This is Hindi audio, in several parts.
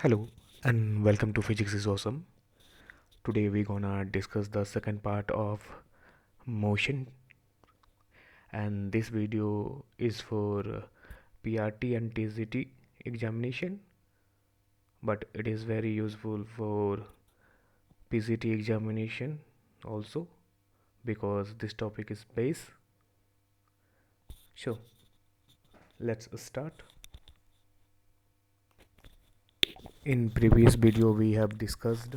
Hello and welcome to Physics is Awesome. Today we're gonna discuss the second part of motion, and this video is for PRT and TCT examination, but it is very useful for PCT examination also because this topic is base. So let's start. In previous video we have discussed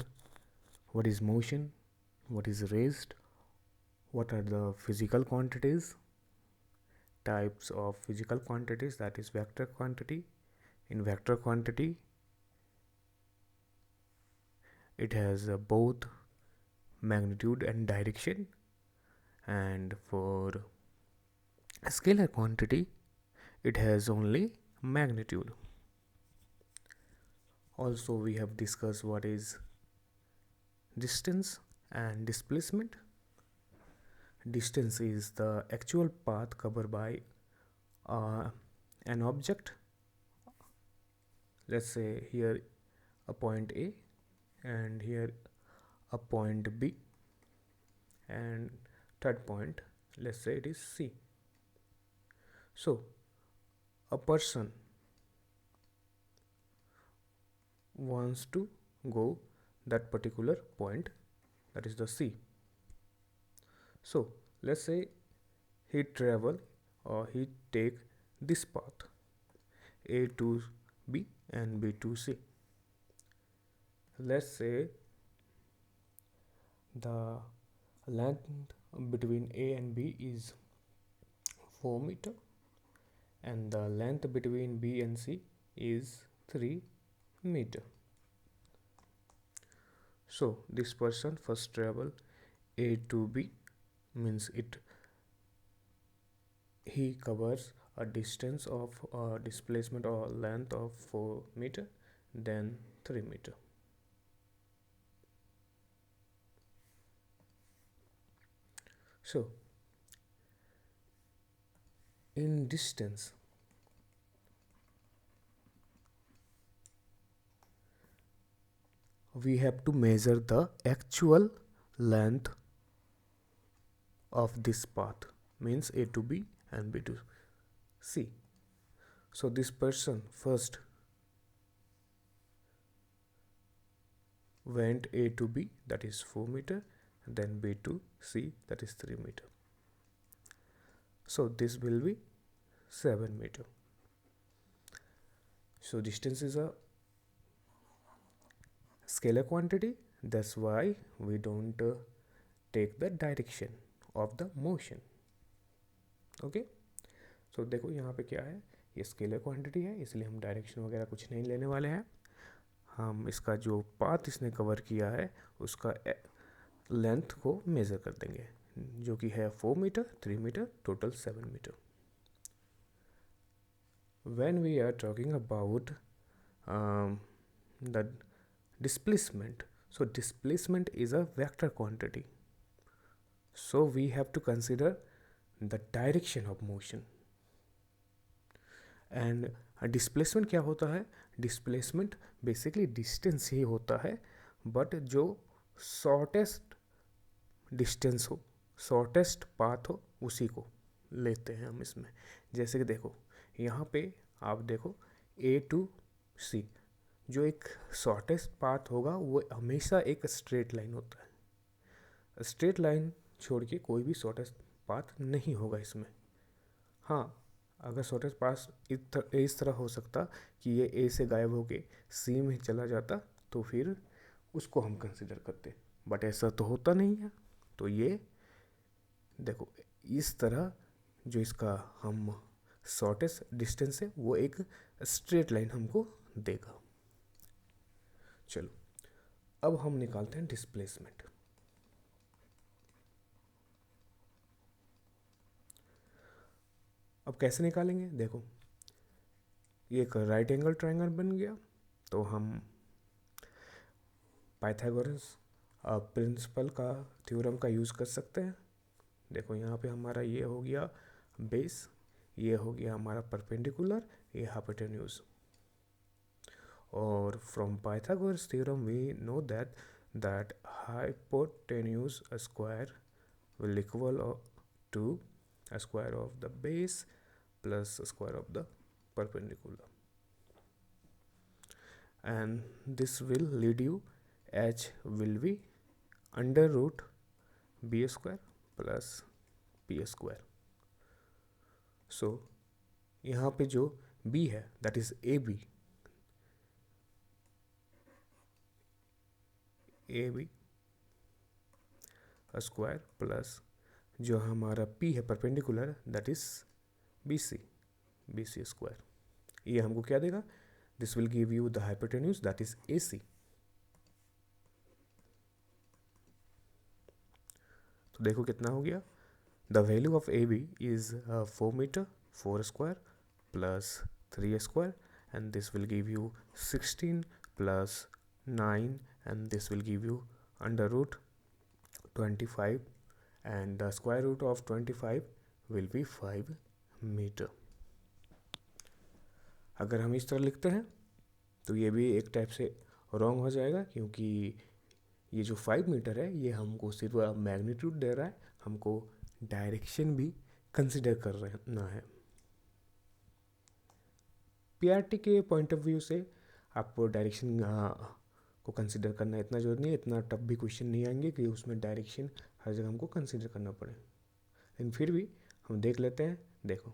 what is motion, what is raised, what are the physical quantities, types of physical quantities, that is vector quantity. In vector quantity it has both magnitude and direction, and for scalar quantity it has only magnitude. Also we have discussed what is distance and displacement. Distance is the actual path covered by uh, an object. Let's say here a point A and here a point B, and third point, let's say it is C. So a person wants to go that particular point, that is the C. So let's say he travel or he take this path A to B and B to C. Let's say the length between A and B is 4 meter and the length between B and C is 3 meter. So this person first travel A to B, means he covers a distance of displacement or length of 4 meter, then 3 meter. So in distance we have to measure the actual length of this path, means A to B and B to C. So this person first went A to B, that is 4 meter, then B to C, that is 3 meter. So this will be 7 meter. So distance is a scalar quantity, that's why we don't take the direction of the motion. Okay so देखो यहाँ पे क्या है, ये स्केलर क्वांटिटी है, इसलिए हम डायरेक्शन वगैरह कुछ नहीं लेने वाले हैं. हम इसका जो पाथ इसने कवर किया है उसका लेंथ को मेज़र कर देंगे, जो कि है 4 metre, 3 metre, total 7 metre. When we are talking about the displacement, so displacement is a vector quantity, so we have to consider the direction of motion. And displacement क्या होता है, डिस्प्लेसमेंट बेसिकली डिस्टेंस ही होता है, बट जो शॉर्टेस्ट डिस्टेंस हो, शॉर्टेस्ट पाथ हो, उसी को लेते हैं हम इसमें. जैसे कि देखो यहाँ पे आप देखो A टू C, जो एक शॉर्टेस्ट पाथ होगा वो हमेशा एक स्ट्रेट लाइन होता है. स्ट्रेट लाइन छोड़ के कोई भी शॉर्टेस्ट पाथ नहीं होगा इसमें. हाँ, अगर शॉर्टेस्ट पास इस तरह हो सकता कि ये ए से गायब होके सी में चला जाता तो फिर उसको हम कंसिडर करते, बट ऐसा तो होता नहीं है. तो ये देखो इस तरह जो इसका हम शॉर्टेस्ट डिस्टेंस है वो एक स्ट्रेट लाइन हमको देगा. चलो अब हम निकालते हैं डिस्प्लेसमेंट. अब कैसे निकालेंगे, देखो ये एक राइट एंगल ट्रायंगल बन गया, तो हम पाइथागोरस प्रिंसिपल का थ्योरम का यूज़ कर सकते हैं. देखो यहाँ पे हमारा ये हो गया बेस, ये हो गया हमारा परपेंडिकुलर, ये हाइपोटेन्यूज, और from Pythagoras theorem we know that hypotenuse square will equal to a square of the base plus a square of the perpendicular, and this will lead you h will be under root b square plus p square. So यहाँ पे जो b है that is ab square plus जो हमारा p है perpendicular that is bc square. ये हमको क्या देगा? This will give you the hypotenuse that is ac. तो देखो कितना हो गया. The value of ab is 4 metre 4 square plus 3 square and this will give you 16 plus 9 and this will give you under root 25 and the square root of 25 will be 5 metre. अगर हम इस तरह लिखते हैं तो ये भी एक टाइप से रॉन्ग हो जाएगा, क्योंकि ये जो 5 मीटर है ये हमको सिर्फ मैग्नीट्यूड दे रहा है, हमको डायरेक्शन भी कंसिडर कर रहा है. पीआरटी के पॉइंट ऑफ व्यू से आपको डायरेक्शन को कंसिडर करना इतना जरूरी नहीं है. इतना टफ भी क्वेश्चन नहीं आएंगे कि उसमें डायरेक्शन हर जगह हमको कंसिडर करना पड़े, लेकिन फिर भी हम देख लेते हैं. देखो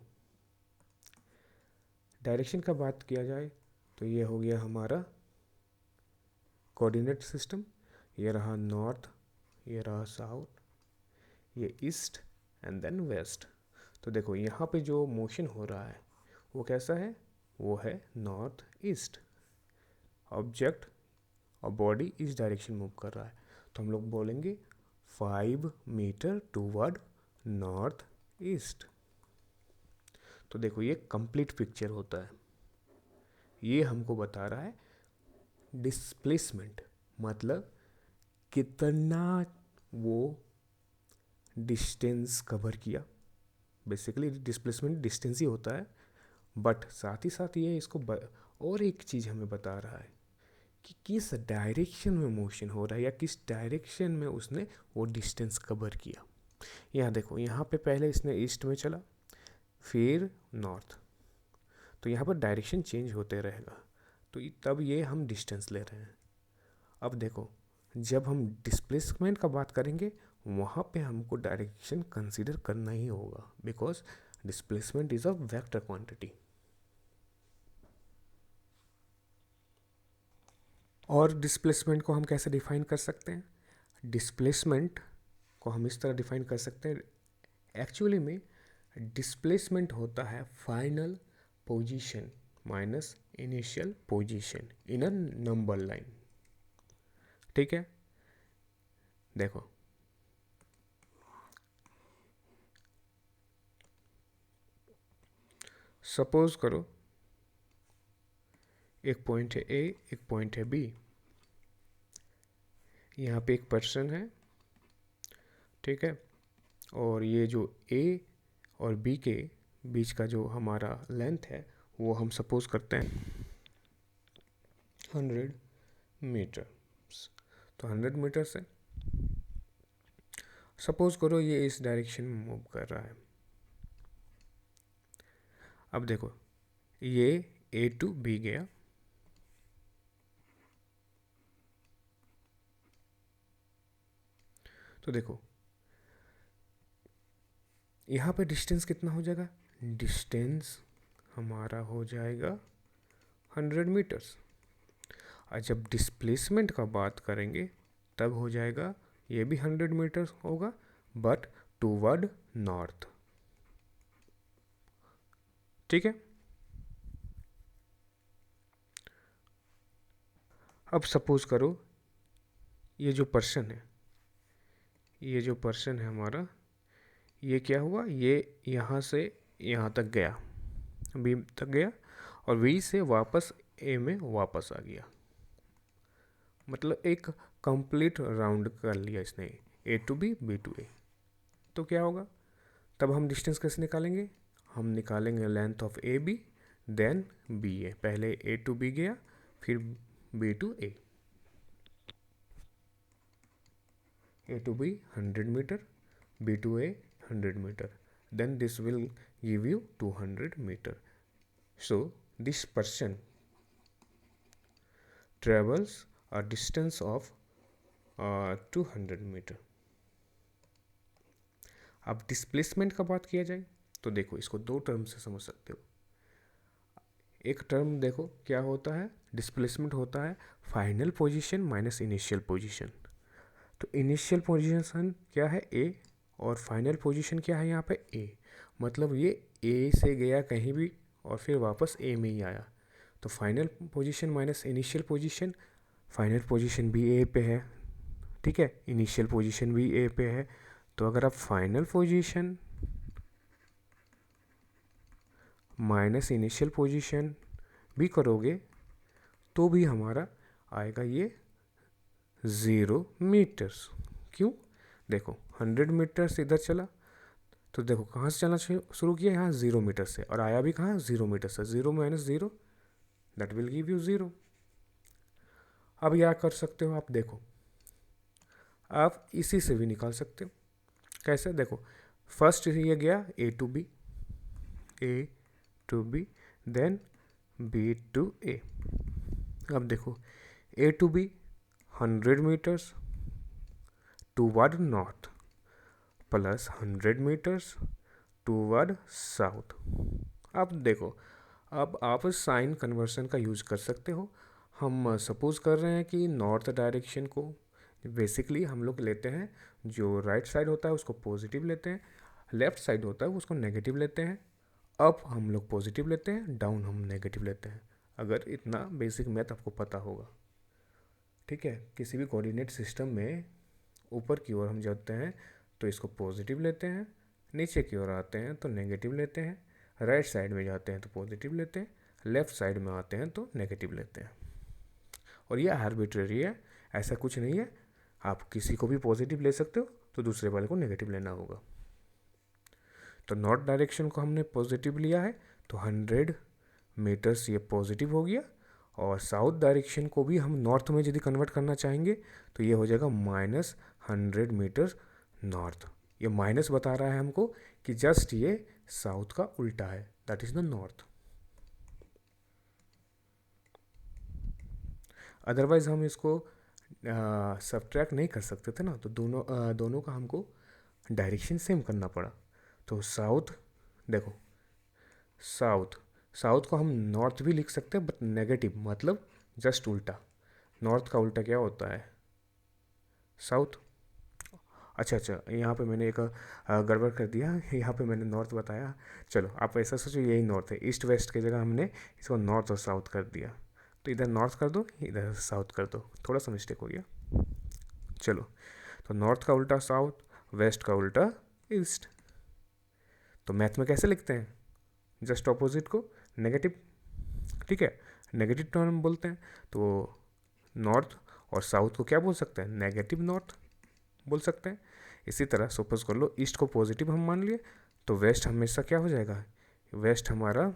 डायरेक्शन का बात किया जाए तो ये हो गया हमारा कोऑर्डिनेट सिस्टम. ये रहा नॉर्थ, ये रहा साउथ, ये ईस्ट एंड देन वेस्ट. तो देखो यहाँ पे जो मोशन हो रहा है वो कैसा है? वो है नॉर्थ ईस्ट. ऑब्जेक्ट और बॉडी इस डायरेक्शन मूव कर रहा है, तो हम लोग बोलेंगे 5 मीटर टूवर्ड नॉर्थ ईस्ट. तो देखो ये कंप्लीट पिक्चर होता है. ये हमको बता रहा है डिस्प्लेसमेंट, मतलब कितना वो डिस्टेंस कवर किया. बेसिकली डिस्प्लेसमेंट डिस्टेंस ही होता है, बट साथ ही साथ ये इसको और एक चीज़ हमें बता रहा है कि किस डायरेक्शन में मोशन हो रहा है या किस डायरेक्शन में उसने वो डिस्टेंस कवर किया. यहाँ देखो यहाँ पे पहले इसने ईस्ट में चला फिर नॉर्थ, तो यहाँ पर डायरेक्शन चेंज होते रहेगा, तो तब ये हम डिस्टेंस ले रहे हैं. अब देखो जब हम डिस्प्लेसमेंट का बात करेंगे वहाँ पे हमको डायरेक्शन कंसीडर करना ही होगा, because displacement is a vector quantity. और डिस्प्लेसमेंट को हम कैसे डिफाइन कर सकते हैं? डिस्प्लेसमेंट को हम इस तरह डिफाइन कर सकते हैं. एक्चुअली में डिस्प्लेसमेंट होता है final position minus initial position in a number line. ठीक है, देखो सपोज करो एक पॉइंट है ए, एक पॉइंट है बी. यहाँ पे एक पर्सन है, ठीक है, और ये जो ए और बी के बीच का जो हमारा लेंथ है वो हम सपोज करते हैं 100 मीटर. तो 100 मीटर से सपोज करो ये इस डायरेक्शन में मूव कर रहा है. अब देखो ये ए टू बी गया, तो देखो यहाँ पे डिस्टेंस कितना हो जाएगा? डिस्टेंस हमारा हो जाएगा 100 मीटर्स. और जब डिस्प्लेसमेंट का बात करेंगे तब हो जाएगा ये भी 100 मीटर्स होगा, बट टूवर्ड नॉर्थ. ठीक है, अब सपोज करो ये जो पर्सन है हमारा, ये क्या हुआ? ये यहाँ से यहाँ तक गया, बी तक गया, और बी से वापस ए में वापस आ गया. मतलब एक कंप्लीट राउंड कर लिया इसने, ए टू बी, बी टू ए. तो क्या होगा? तब हम डिस्टेंस कैसे निकालेंगे? हम निकालेंगे length of A B then B A. पहले ए टू बी गया, फिर B to A, A to B 100 meter, B to A 100 meter, then this will give you 200 meter. So this person travels a distance of 200 meter. अब डिस्प्लेसमेंट का बात किया जाए तो देखो इसको दो टर्म से समझ सकते हो। एक टर्म देखो क्या होता है, डिस्प्लेसमेंट होता है final position minus initial position. तो इनिशियल पोजीशन क्या है ए, और फाइनल पोजीशन क्या है यहाँ पे ए, मतलब ये ए से गया कहीं भी और फिर वापस ए में ही आया। तो final position minus initial position, final position भी ए पे है, ठीक है, इनिशियल पोजीशन भी ए पे है। तो अगर आप final position minus initial position भी करोगे तो भी हमारा आएगा ये 0 मीटर्स। क्यों? देखो 100 मीटर्स इधर चला, तो देखो कहाँ से चलना शुरू किया, यहाँ 0 मीटर से, और आया भी कहाँ 0 मीटर से। 0 minus 0 that will give you 0। अब क्या कर सकते हो आप, देखो आप इसी से भी निकाल सकते हो। कैसे? देखो फर्स्ट ये गया A to B, A to B, then B to A. अब देखो A to B 100 meters toward north plus 100 meters toward south. अब देखो, अब आप साइन कन्वर्सन का यूज कर सकते हो। हम सपोज कर रहे हैं कि नॉर्थ डायरेक्शन को बेसिकली हम लोग लेते हैं, जो राइट साइड होता है उसको पॉजिटिव लेते हैं, लेफ्ट साइड होता है उसको नेगेटिव लेते हैं। अप हम लोग पॉजिटिव लेते हैं, डाउन हम नेगेटिव लेते हैं। अगर इतना बेसिक मैथ आपको पता होगा, ठीक है। किसी भी कोऑर्डिनेट सिस्टम में ऊपर की ओर हम जाते हैं तो इसको पॉजिटिव लेते हैं, नीचे की ओर आते हैं तो नेगेटिव लेते हैं, राइट साइड में जाते हैं तो पॉजिटिव लेते हैं, लेफ़्ट साइड में आते हैं तो नेगेटिव लेते हैं। और ये आर्बिट्रेरी है, ऐसा कुछ नहीं है। आप किसी को भी पॉजिटिव ले सकते हो तो दूसरे वाले को नेगेटिव लेना होगा। तो नॉर्थ डायरेक्शन को हमने पॉजिटिव लिया है तो 100 मीटर्स ये पॉजिटिव हो गया, और साउथ डायरेक्शन को भी हम नॉर्थ में यदि कन्वर्ट करना चाहेंगे तो ये हो जाएगा -100 मीटर नॉर्थ। ये माइनस बता रहा है हमको कि जस्ट ये साउथ का उल्टा है, that is the north. Otherwise हम इसको सब्ट्रैक्ट नहीं कर सकते थे ना, तो दोनों का हमको डायरेक्शन सेम करना पड़ा। तो साउथ, देखो साउथ को हम नॉर्थ भी लिख सकते हैं बट नेगेटिव, मतलब जस्ट उल्टा। नॉर्थ का उल्टा क्या होता है? साउथ। अच्छा, यहाँ पे मैंने एक गड़बड़ कर दिया, यहाँ पे मैंने नॉर्थ बताया। चलो आप ऐसा सोचो यही नॉर्थ है, ईस्ट वेस्ट की जगह हमने इसको नॉर्थ और साउथ कर दिया। तो इधर नॉर्थ कर दो, इधर साउथ कर दो, थोड़ा सा मिस्टेक हो गया। चलो, तो नॉर्थ का उल्टा साउथ, वेस्ट का उल्टा ईस्ट। तो मैथ में कैसे लिखते हैं? जस्ट ऑपोजिट को नेगेटिव, ठीक है, नेगेटिव टर्म बोलते हैं। तो नॉर्थ और साउथ को क्या बोल सकते हैं? नेगेटिव नॉर्थ बोल सकते हैं। इसी तरह सपोज कर लो ईस्ट को पॉजिटिव हम मान लिए तो वेस्ट हमेशा क्या हो जाएगा? वेस्ट हमारा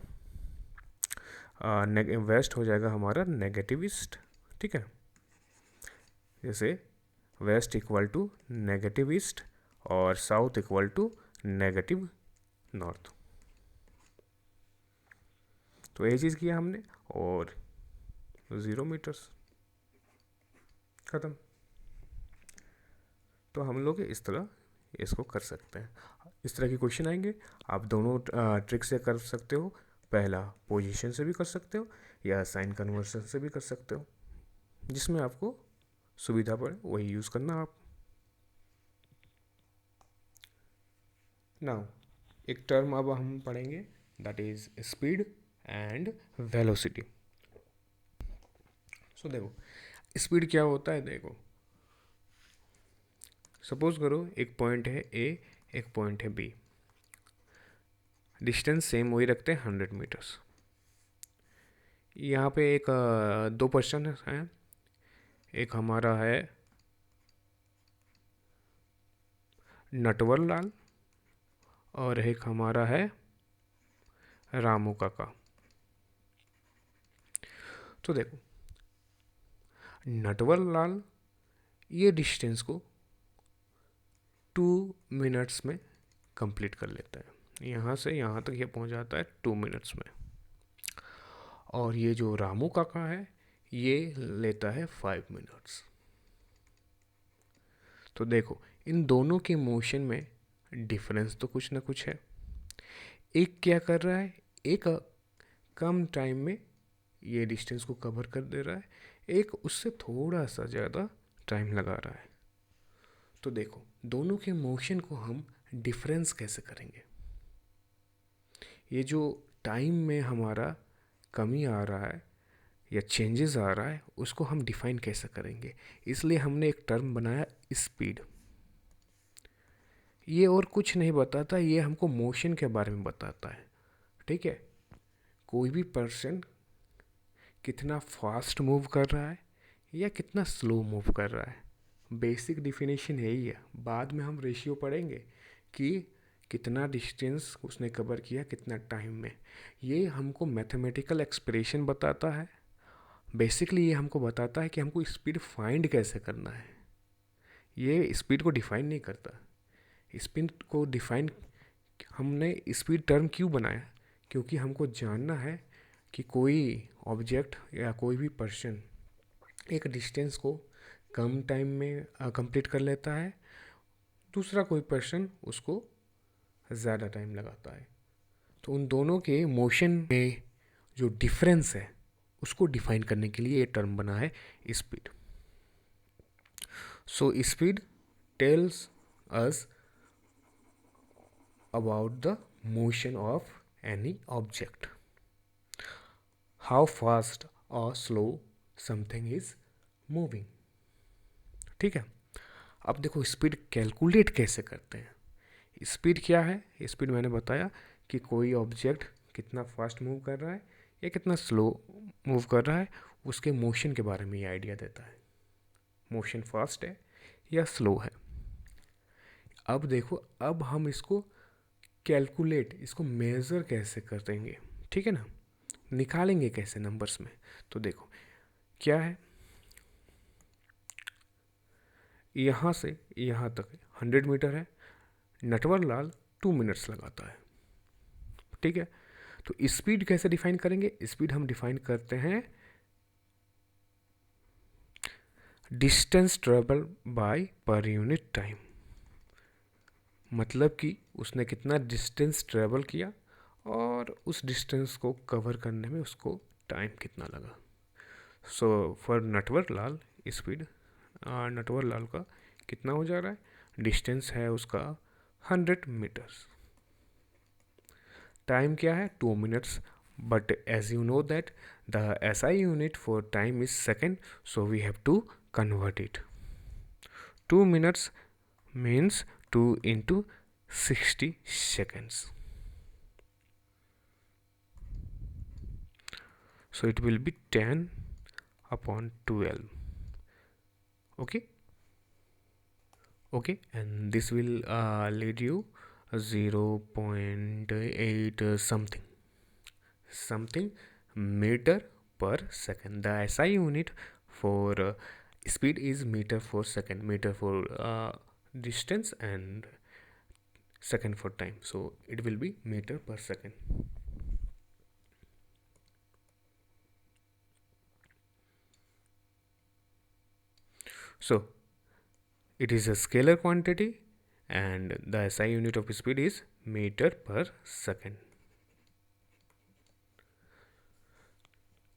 वेस्ट हो जाएगा हमारा नेगेटिव ईस्ट, ठीक है। जैसे west equal to negative east और south equal to negative north. तो ये चीज़ किया हमने, और 0 मीटर्स ख़त्म। तो हम लोग इस तरह इसको कर सकते हैं। इस तरह के क्वेश्चन आएंगे, आप दोनों ट्रिक से कर सकते हो। पहला पोजीशन से भी कर सकते हो या साइन कन्वर्सन से भी कर सकते हो, जिसमें आपको सुविधा पड़े वही यूज़ करना आप। नाउ एक टर्म अब हम पढ़ेंगे, that is speed and velocity. So देखो स्पीड क्या होता है। देखो सपोज करो एक पॉइंट है ए, एक पॉइंट है बी, डिस्टेंस सेम वही रखते हैं 100 मीटर्स। यहाँ पे एक दो पर्सन हैं, एक हमारा है नटवर लाल और एक हमारा है रामू काका। तो देखो नटवर लाल ये डिस्टेंस को 2 मिनट्स में कंप्लीट कर लेता है। यहाँ से यहाँ तक ये पहुँच जाता है 2 मिनट्स में। और ये जो रामू काका है ये लेता है 5 मिनट्स। तो देखो इन दोनों के मोशन में डिफरेंस तो कुछ ना कुछ है। एक क्या कर रहा है, एक कम टाइम में ये डिस्टेंस को कवर कर दे रहा है, एक उससे थोड़ा सा ज़्यादा टाइम लगा रहा है। तो देखो दोनों के मोशन को हम डिफरेंस कैसे करेंगे। ये जो टाइम में हमारा कमी आ रहा है या चेंजेस आ रहा है उसको हम डिफाइन कैसे करेंगे, इसलिए हमने एक टर्म बनाया स्पीड। ये और कुछ नहीं बताता, ये हमको मोशन के बारे में बताता है। ठीक है, कोई भी पर्सन कितना फास्ट मूव कर रहा है या कितना स्लो मूव कर रहा है, बेसिक डिफिनेशन यही है। बाद में हम रेशियो पढ़ेंगे कि कितना डिस्टेंस उसने कवर किया कितना टाइम में। ये हमको मैथमेटिकल एक्सप्रेशन बताता है। बेसिकली ये हमको बताता है कि हमको स्पीड फाइंड कैसे करना है। ये स्पीड को डिफाइन नहीं करता। स्पीड को डिफाइन हमने स्पीड टर्म क्यों बनाया, क्योंकि हमको जानना है कि कोई ऑब्जेक्ट या कोई भी पर्सन एक डिस्टेंस को कम टाइम में कंप्लीट कर लेता है, दूसरा कोई पर्सन उसको ज़्यादा टाइम लगाता है। तो उन दोनों के मोशन में जो डिफरेंस है उसको डिफाइन करने के लिए ये टर्म बना है speed. So speed tells us about the motion of any object, how fast or slow something is moving। ठीक है, अब देखो स्पीड कैलकुलेट कैसे करते हैं। स्पीड क्या है, स्पीड मैंने बताया कि कोई ऑब्जेक्ट कितना फास्ट मूव कर रहा है या कितना स्लो मूव कर रहा है, उसके मोशन के बारे में ये आइडिया देता है, मोशन फास्ट है या स्लो है। अब देखो अब हम इसको कैलकुलेट, इसको मेज़र कैसे करेंगे, ठीक है ना, निकालेंगे कैसे नंबर्स में। तो देखो क्या है, यहाँ से यहाँ तक 100 मीटर है, नटवर लाल 2 मिनट्स लगाता है। ठीक है, तो स्पीड कैसे डिफाइन करेंगे। स्पीड हम डिफाइन करते हैं distance travel by per unit time, मतलब कि उसने कितना डिस्टेंस ट्रेवल किया और उस डिस्टेंस को कवर करने में उसको टाइम कितना लगा। So for Natwar Lal speed, Natwar Lal का कितना हो जा रहा है, डिस्टेंस है उसका 100 मीटर्स, टाइम क्या है 2 minutes, but as you know that the SI unit for time is second, so we have to convert it. 2 minutes means 2 into 60 seconds, so it will be 10 upon 12. Okay, and this will lead you 0.8 something meter per second. The SI unit for speed is meter for second, meter for distance and second for time, so it will be meter per second. So it is a scalar quantity and the SI unit of speed is meter per second.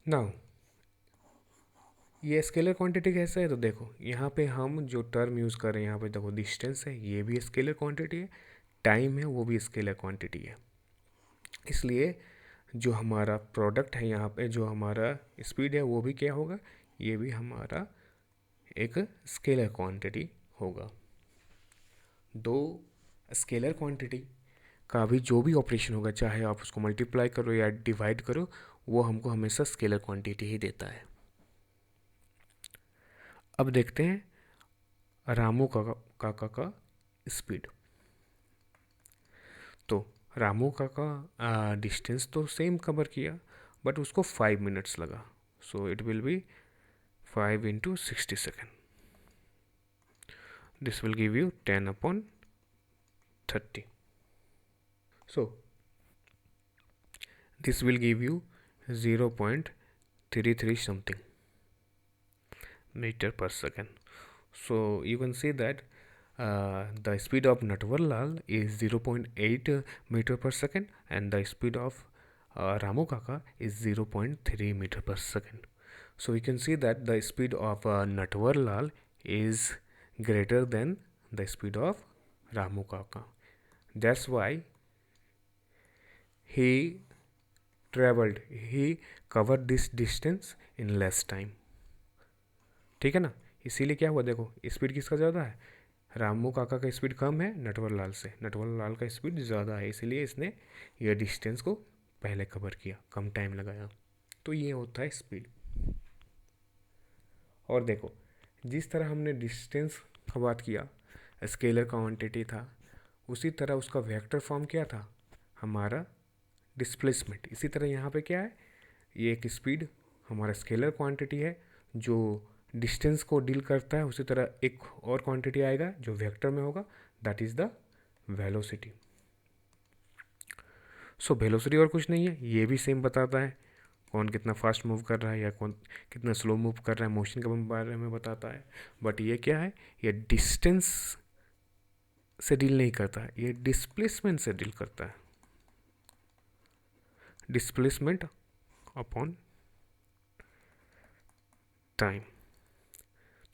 Now ये स्केलर क्वांटिटी कैसे है, तो देखो यहाँ पे हम जो टर्म यूज़ कर रहे हैं, यहाँ पे देखो डिस्टेंस है, ये भी स्केलर क्वांटिटी है, टाइम है वो भी स्केलर क्वांटिटी है। इसलिए जो हमारा प्रोडक्ट है यहाँ पे, जो हमारा स्पीड है वो भी क्या होगा, ये भी हमारा एक स्केलर क्वांटिटी होगा। दो स्केलर क्वांटिटी का भी जो भी ऑपरेशन होगा, चाहे आप उसको मल्टीप्लाई करो या डिवाइड करो, वो हमको हमेशा स्केलर क्वांटिटी ही देता है। अब देखते हैं रामू काका का स्पीड। तो रामू काका डिस्टेंस तो सेम कवर किया बट उसको 5 मिनट्स लगा, so it will be 5 into 60 seconds. This will give you 10 upon 30. So this will give you 0.33 something meter per second. So you can see that the speed of Natwarlal is 0.8 meter per second and the speed of Ramu Kaka is 0.3 meter per second. So we can see that the speed of Natwarlal is greater than the speed of Ramu Kaka. That's why he covered this distance in less time. ठीक है ना, इसीलिए क्या हुआ, देखो स्पीड किसका ज़्यादा है, रामू काका का स्पीड कम है नटवरलाल से, नटवरलाल का स्पीड ज़्यादा है, इसलिए इसने यह डिस्टेंस को पहले कवर किया, कम टाइम लगाया। तो ये होता है स्पीड। और देखो जिस तरह हमने डिस्टेंस का बात किया, स्केलर क्वांटिटी था, उसी तरह उसका वेक्टर फॉर्म क्या था, हमारा डिस्प्लेसमेंट। इसी तरह यहाँ पे क्या है, ये एक स्पीड हमारा स्केलर क्वांटिटी है जो डिस्टेंस को डील करता है, उसी तरह एक और क्वांटिटी आएगा जो वेक्टर में होगा, that is the velocity. So velocity और कुछ नहीं है, ये भी सेम बताता है कौन कितना फास्ट मूव कर रहा है या कौन कितना स्लो मूव कर रहा है, मोशन के बारे में बताता है। बट ये क्या है, ये डिस्टेंस से डील नहीं करता है, ये डिस्प्लेसमेंट से डील करता है, डिस्प्लेसमेंट अपॉन टाइम।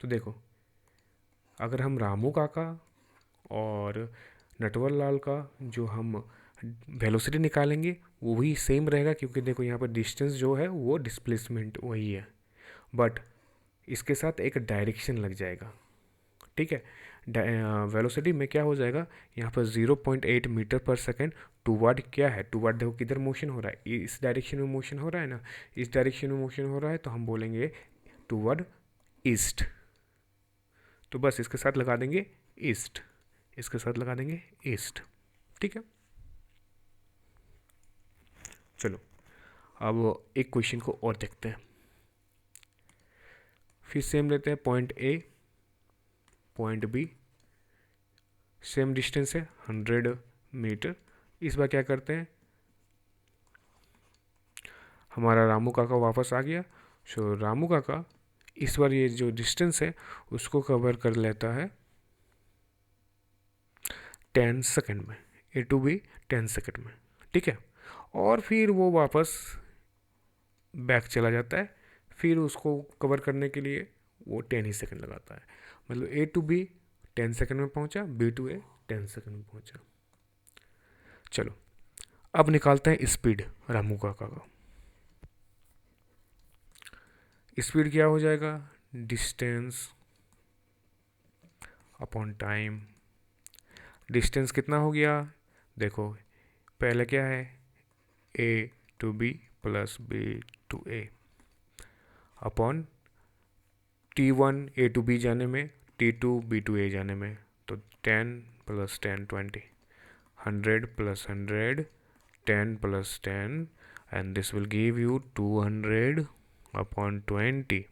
तो देखो अगर हम रामू काका और नटवरलाल का जो हम वेलोसिटी निकालेंगे वो भी सेम रहेगा, क्योंकि देखो यहाँ पर डिस्टेंस जो है वो डिस्प्लेसमेंट वही है, बट इसके साथ एक डायरेक्शन लग जाएगा। ठीक है, वेलोसिटी में क्या हो जाएगा, यहाँ पर 0.8 मीटर पर सेकेंड टूवर्ड क्या है, टूवर्ड देखो किधर मोशन हो रहा है, इस डायरेक्शन में मोशन हो रहा है ना, इस डायरेक्शन में मोशन हो रहा है, तो हम बोलेंगे टूवर्ड ईस्ट। तो बस इसके साथ लगा देंगे ईस्ट, इसके साथ लगा देंगे ईस्ट। ठीक है, चलो अब एक क्वेश्चन को और देखते हैं। फिर सेम लेते हैं, point A point B, same distance है 100 मीटर। इस बार क्या करते हैं, हमारा रामू काका वापस आ गया। सो रामू काका इस बार ये जो डिस्टेंस है उसको कवर कर लेता है 10 सेकंड में, ए टू बी 10 सेकंड में। ठीक है, और फिर वो वापस बैक चला जाता है, फिर उसको कवर करने के लिए वो 10 ही सेकंड लगाता है, मतलब ए टू बी 10 सेकंड में पहुंचा, बी टू ए 10 सेकंड में पहुंचा। चलो अब निकालते हैं स्पीड रामू काका का। स्पीड क्या हो जाएगा, डिस्टेंस अपॉन टाइम। डिस्टेंस कितना हो गया, देखो पहले क्या है, A to B plus B to A upon T1 A to B जाने में, T2 बी टू ए जाने में, तो 10 plus 10 20, 100 plus 100 10 plus 10 and this will give you 200 upon 20।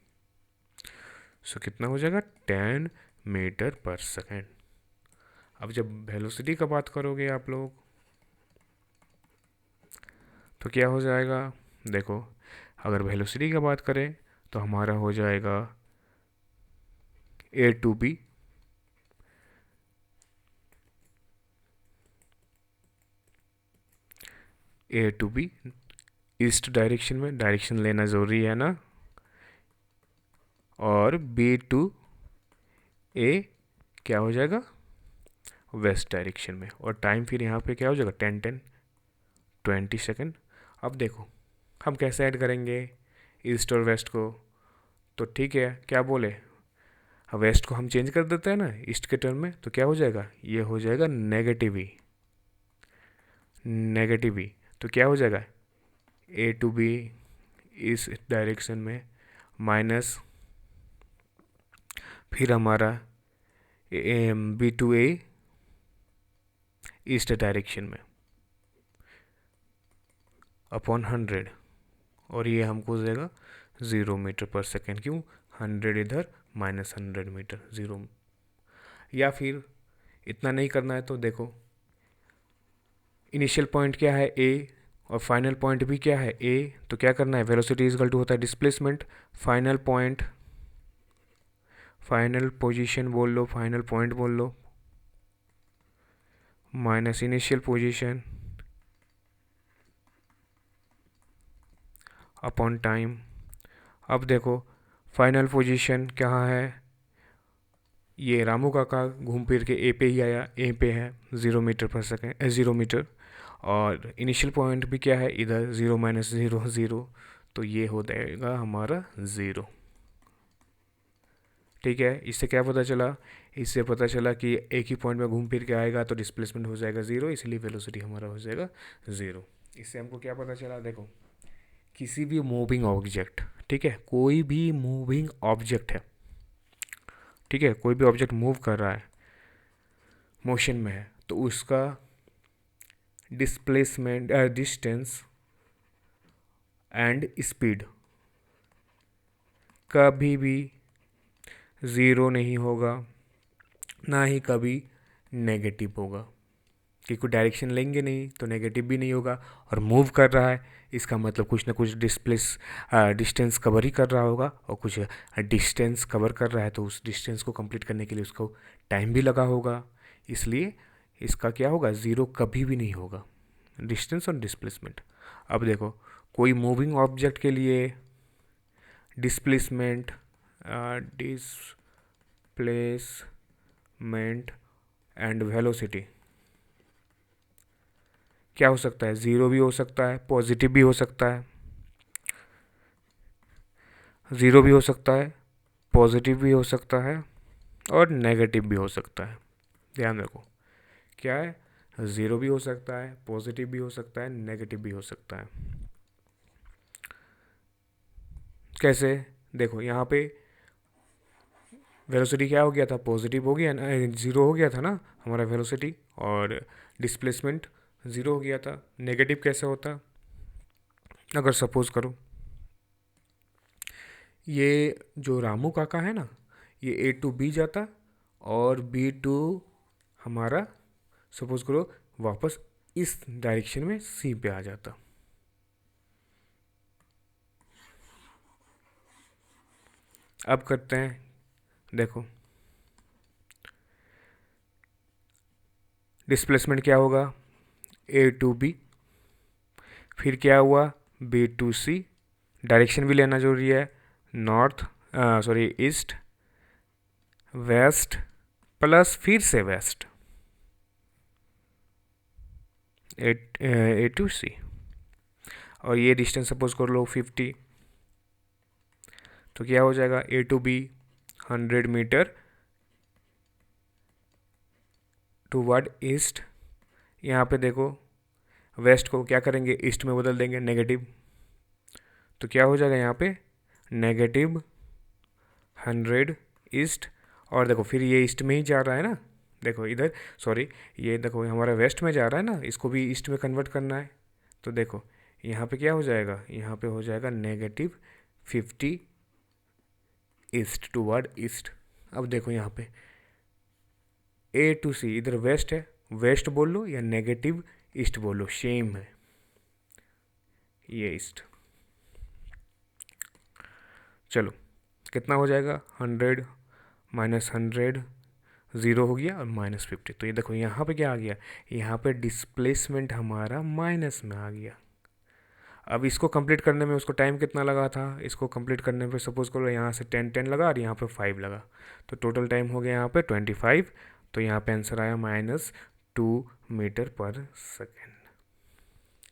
सो कितना हो जाएगा, 10 मीटर पर सेकेंड। अब जब वेलोसिटी का बात करोगे आप लोग तो क्या हो जाएगा, देखो अगर वेलोसिटी का बात करें तो हमारा हो जाएगा A to B east direction में, डायरेक्शन लेना ज़रूरी है ना, और बी टू ए क्या हो जाएगा, वेस्ट डायरेक्शन में, और टाइम फिर यहाँ पे क्या हो जाएगा 10 10 20 सेकेंड। अब देखो हम कैसे ऐड करेंगे ईस्ट और वेस्ट को, तो ठीक है क्या बोले, वेस्ट को हम चेंज कर देते हैं ना ईस्ट के टर्म में, तो क्या हो जाएगा, ये हो जाएगा नेगेटिव ई, नेगेटिव ई। तो क्या हो जाएगा, ए टू बी इस डायरेक्शन में माइनस फिर हमारा B to A east direction में अपॉन 100, और ये हमको देगा 0 मीटर पर सेकेंड। क्यों? 100 इधर माइनस 100 मीटर, 0। या फिर इतना नहीं करना है तो देखो, इनिशियल पॉइंट क्या है ए और फाइनल पॉइंट भी क्या है ए, तो क्या करना है, वेलोसिटी इज इक्वल टू होता है displacement, final point, final position बोल लो, फाइनल पॉइंट बोल लो, minus initial position upon time. अब देखो फाइनल पोजीशन कहाँ है, ये रामू काका घूम फिर के ए पे ही आया, ए पे है 0 मीटर पर सेकेंड, 0 मीटर, और इनिशियल पॉइंट भी क्या है इधर 0 माइनस 0 0, तो ये हो जाएगा हमारा 0। ठीक है, इससे क्या पता चला, इससे पता चला कि एक ही पॉइंट में घूम फिर के आएगा तो डिस्प्लेसमेंट हो जाएगा 0, इसलिए वेलोसिटी हमारा हो जाएगा 0। इससे हमको क्या पता चला, देखो किसी भी मूविंग ऑब्जेक्ट, ठीक है, कोई भी मूविंग ऑब्जेक्ट है, ठीक है, कोई भी ऑब्जेक्ट मूव कर रहा है, मोशन में है, तो उसका डिस्प्लेसमेंट, डिस्टेंस एंड स्पीड कभी भी 0 नहीं होगा, ना ही कभी नेगेटिव होगा, क्योंकि डायरेक्शन लेंगे नहीं तो नेगेटिव भी नहीं होगा, और मूव कर रहा है इसका मतलब कुछ ना कुछ डिस्टेंस कवर ही कर रहा होगा, और कुछ डिस्टेंस कवर कर रहा है तो उस डिस्टेंस को कंप्लीट करने के लिए उसको टाइम भी लगा होगा, इसलिए इसका क्या होगा, 0 कभी भी नहीं होगा, डिस्टेंस और डिस्प्लेसमेंट। अब देखो कोई मूविंग ऑब्जेक्ट के लिए डिस्प्लेसमेंट एंड वेलोसिटी क्या हो सकता है, 0 भी हो सकता है, पॉजिटिव भी हो सकता है, 0 भी हो सकता है, पॉजिटिव भी हो सकता है, और नेगेटिव भी हो सकता है। ध्यान रखो क्या है, 0 भी हो सकता है, पॉजिटिव भी हो सकता है, नेगेटिव भी हो सकता है। कैसे, देखो यहाँ पे वेलोसिटी क्या हो गया था, पॉजिटिव हो गया ना, 0 हो गया था ना हमारा वेलोसिटी, और डिस्प्लेसमेंट 0 हो गया था। नेगेटिव कैसे होता, अगर सपोज करो ये जो रामू काका है ना, ये ए टू बी जाता और बी टू हमारा सपोज करो वापस इस डायरेक्शन में सी पे आ जाता। अब करते हैं, देखो डिस्प्लेसमेंट क्या होगा, ए टू बी, फिर क्या हुआ बी टू सी, डायरेक्शन भी लेना जरूरी है, north sorry east, west, plus फिर से वेस्ट, ए टू सी, और ये डिस्टेंस सपोज कर लो 50, तो क्या हो जाएगा A to B 100 meter toward east. यहाँ पे देखो वेस्ट को क्या करेंगे, ईस्ट में बदल देंगे, नेगेटिव, तो क्या हो जाएगा यहाँ पे -100 ईस्ट, और देखो फिर ये ईस्ट में ही जा रहा है ना, देखो इधर सॉरी ये देखो हमारा वेस्ट में जा रहा है ना, इसको भी ईस्ट में कन्वर्ट करना है, तो देखो यहाँ पे क्या हो जाएगा, यहाँ पे हो जाएगा -50 ईस्ट टूवर्ड ईस्ट। अब देखो यहाँ पे ए टू सी, इधर वेस्ट है, वेस्ट बोल लो या नेगेटिव ईस्ट बोल लो, सेम है, ये ईस्ट। चलो कितना हो जाएगा, 100 -100 0 हो गया और -50, तो ये देखो यहाँ पे क्या आ गया, यहाँ पे डिस्प्लेसमेंट हमारा माइनस में आ गया। अब इसको कंप्लीट करने में उसको टाइम कितना लगा था, इसको कंप्लीट करने पे सपोज करो यहाँ से 10 लगा और यहाँ पे 5 लगा, तो टोटल टाइम हो गया यहाँ पे 25, तो यहाँ पे आंसर आया -2 मीटर पर सेकेंड।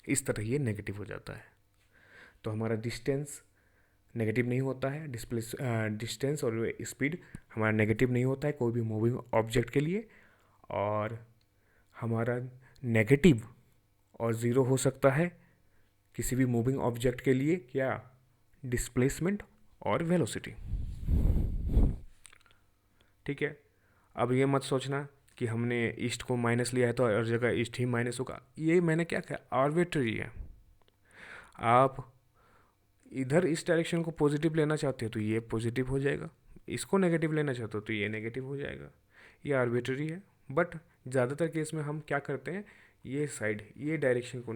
इस तरह ये नेगेटिव हो जाता है, तो हमारा डिस्टेंस नेगेटिव नहीं होता है, डिस्टेंस और स्पीड हमारा नेगेटिव नहीं होता है कोई भी मूविंग ऑब्जेक्ट के लिए, और हमारा नेगेटिव और ज़ीरो हो सकता है किसी भी मूविंग ऑब्जेक्ट के लिए, क्या, डिस्प्लेसमेंट और वेलोसिटी। ठीक है, अब ये मत सोचना कि हमने ईस्ट को माइनस लिया है तो हर जगह ईस्ट ही माइनस होगा, ये मैंने क्या कहा, आर्बिट्रेरी है। आप इधर इस डायरेक्शन को पॉजिटिव लेना चाहते हो तो ये पॉजिटिव हो जाएगा, इसको नेगेटिव लेना चाहते हो तो ये नेगेटिव हो जाएगा। ये आर्बिट्ररी है, बट ज़्यादातर केस में हम क्या करते हैं, ये साइड ये डायरेक्शन को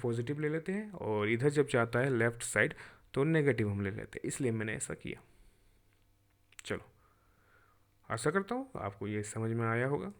पॉजिटिव ले लेते हैं, और इधर जब जाता है लेफ्ट साइड तो नेगेटिव हम ले लेते हैं, इसलिए मैंने ऐसा किया। चलो, आशा करता हूँ आपको ये समझ में आया होगा।